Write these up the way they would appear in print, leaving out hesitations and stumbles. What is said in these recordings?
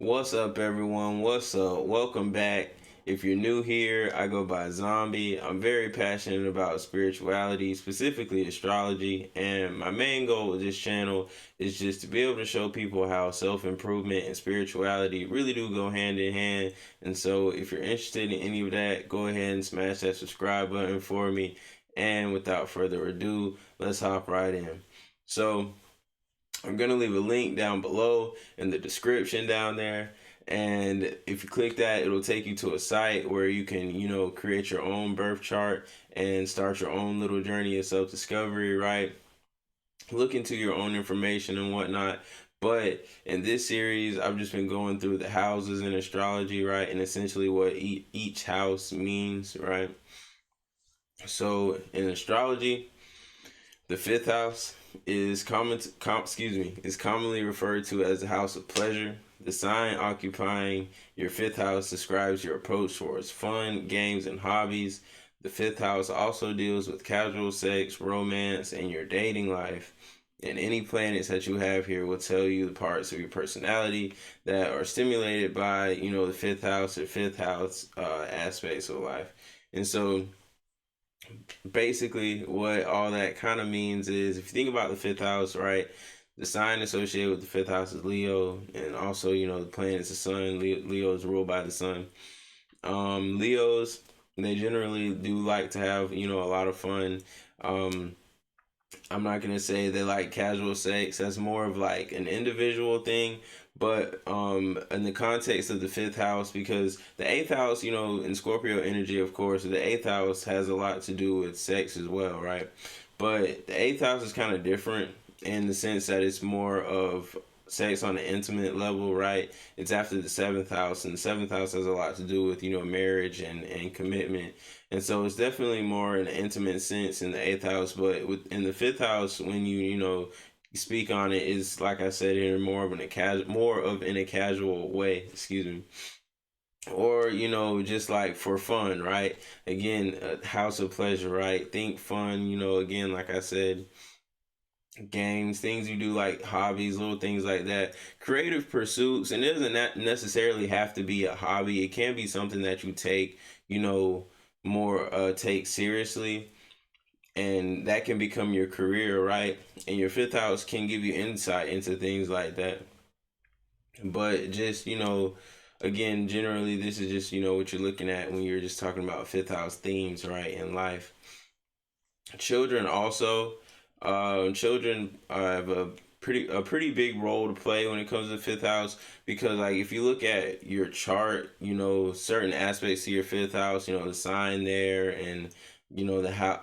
What's up, everyone? What's up? Welcome back. If you're new here, I go by Zombie. I'm very passionate about spirituality, specifically astrology, and my main goal with this channel is just to be able to show people how self improvement and spirituality really do go hand in hand. And so, if you're interested in any of that, go ahead and smash that subscribe button for me. And without further ado, let's hop right in. So, I'm going to leave a link down below in the description down there. And if you click that, it'll take you to a site where you can, create your own birth chart and start your own little journey of self discovery, right? Look into your own information and whatnot. But in this series, I've just been going through the houses in astrology, right? And essentially what each house means, right? So in astrology, the fifth house is commonly referred to as the house of pleasure. The sign occupying your fifth house describes your approach towards fun, games, and hobbies. The fifth house also deals with casual sex, romance, and your dating life. And any planets that you have here will tell you the parts of your personality that are stimulated by, the fifth house or fifth house aspects of life. And so basically what all that kind of means is, if you think about the fifth house, right, the sign associated with the fifth house is Leo, and also the planet is the sun. Leo is ruled by the sun. Leos, they generally do like to have a lot of fun. I'm not gonna say they like casual sex. That's more of like an individual thing. But in the context of the fifth house, because the eighth house, in Scorpio energy, of course, the eighth house has a lot to do with sex as well, right? But the eighth house is kind of different in the sense that it's more of sex on an intimate level, right? It's after the seventh house, and the seventh house has a lot to do with marriage and commitment. And so it's definitely more in an intimate sense in the eighth house. But in the fifth house, when you speak on it, is, like I said here, more of in a casual way, excuse me, or just like for fun, right? Again, a house of pleasure, right? Think fun, again, like I said, games, things you do, like hobbies, little things like that, creative pursuits. And it doesn't necessarily have to be a hobby. It can be something that you take more take seriously, and that can become your career, right? And your fifth house can give you insight into things like that. But just again, generally this is just what you're looking at when you're just talking about fifth house themes, right, in life. Children also, children have a pretty big role to play when it comes to the fifth house, because like if you look at your chart, certain aspects to your fifth house, the sign there, and the how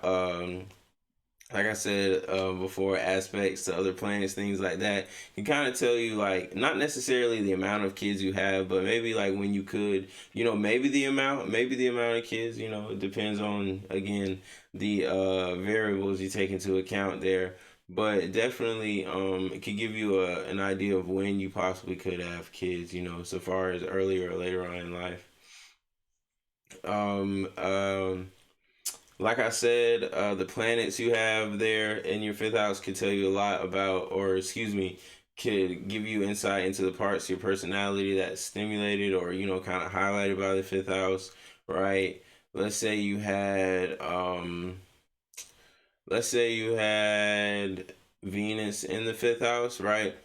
like I said before, aspects to other planets, things like that, can kind of tell you, like, not necessarily the amount of kids you have, but maybe like when you could, maybe the amount of kids. It depends on, again, the variables you take into account there. But definitely, it could give you an idea of when you possibly could have kids. So far as earlier or later on in life. Um, um, like I said, the planets you have there in your fifth house could tell you a lot about, or excuse me, could give you insight into the parts of your personality that's stimulated or kind of highlighted by the fifth house, right? Let's say you had, let's say you had Venus in the fifth house, right?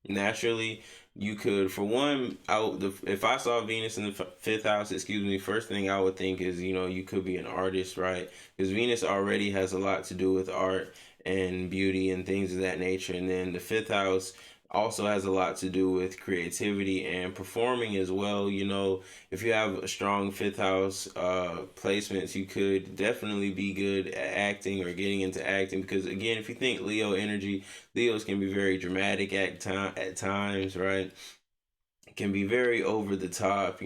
Naturally, you could, for one, if I saw Venus in the fifth house, excuse me, first thing I would think is, you could be an artist, right? Because Venus already has a lot to do with art and beauty and things of that nature. And then the fifth house also has a lot to do with creativity and performing as well. If you have a strong fifth house placements, you could definitely be good at acting or getting into acting, because again, if you think Leo energy, Leos can be very dramatic at times, right? Can be very over the top,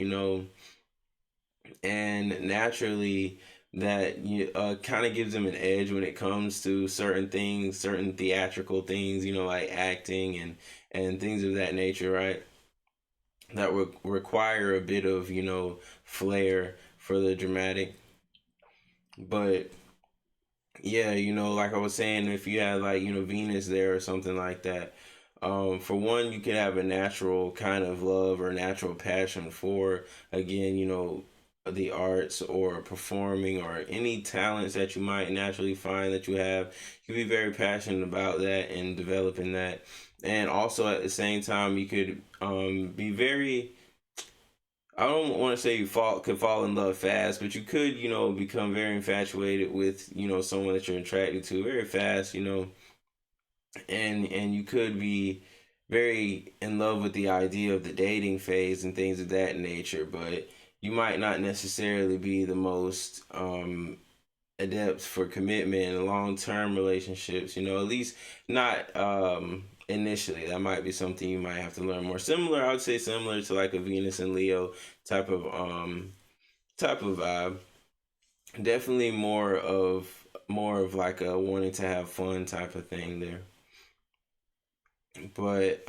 and naturally that kind of gives them an edge when it comes to certain things, certain theatrical things, like acting and things of that nature, right? That would require a bit of flair for the dramatic. But yeah, like I was saying, if you had, like, Venus there or something like that, For one, you could have a natural kind of love or natural passion for, again, the arts or performing or any talents that you might naturally find that you have. You could be very passionate about that and developing that. And also at the same time, you could be very, I don't want to say could fall in love fast, but you could, become very infatuated with, someone that you're attracted to very fast, and you could be very in love with the idea of the dating phase and things of that nature, but you might not necessarily be the most adept for commitment and long-term relationships, at least not initially. That might be something you might have to learn more. Similar, I would say similar to like a Venus and Leo type of vibe. Definitely more of like a wanting to have fun type of thing there. But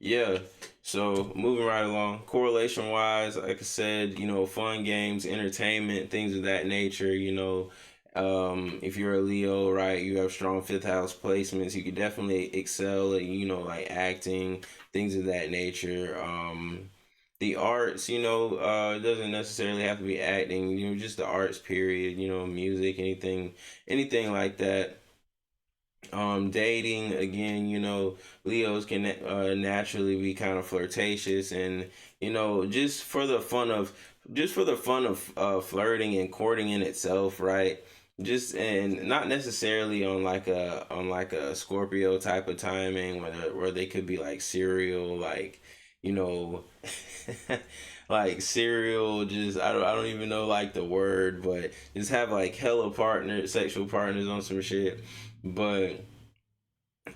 yeah, so moving right along, correlation wise, like I said, fun games, entertainment, things of that nature, if you're a Leo, right, you have strong fifth house placements, you could definitely excel at, like acting, things of that nature. The arts, it doesn't necessarily have to be acting, just the arts period, music, anything like that. Dating again, Leos can naturally be kind of flirtatious, and just for the fun of flirting and courting in itself, right? Just and not necessarily on like a Scorpio type of timing where they could be like serial, like you know like serial, just I don't even know like the word, but just have like hella partners, sexual partners on some shit. But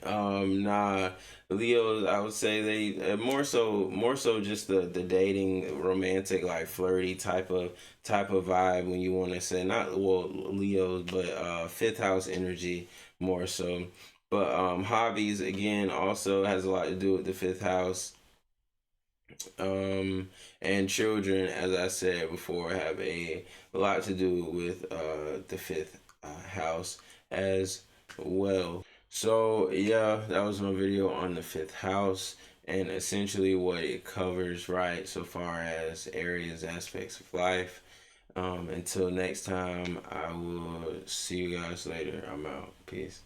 nah, Leos, I would say they more so just the dating, romantic, like flirty type of vibe when you want to say not well Leos, but fifth house energy more so. But hobbies again also has a lot to do with the fifth house. Um, and children, as I said before, have a lot to do with the fifth house as well. So yeah, that was my video on the fifth house and essentially what it covers, right? So far as areas, aspects of life. Until next time, I will see you guys later. I'm out. Peace.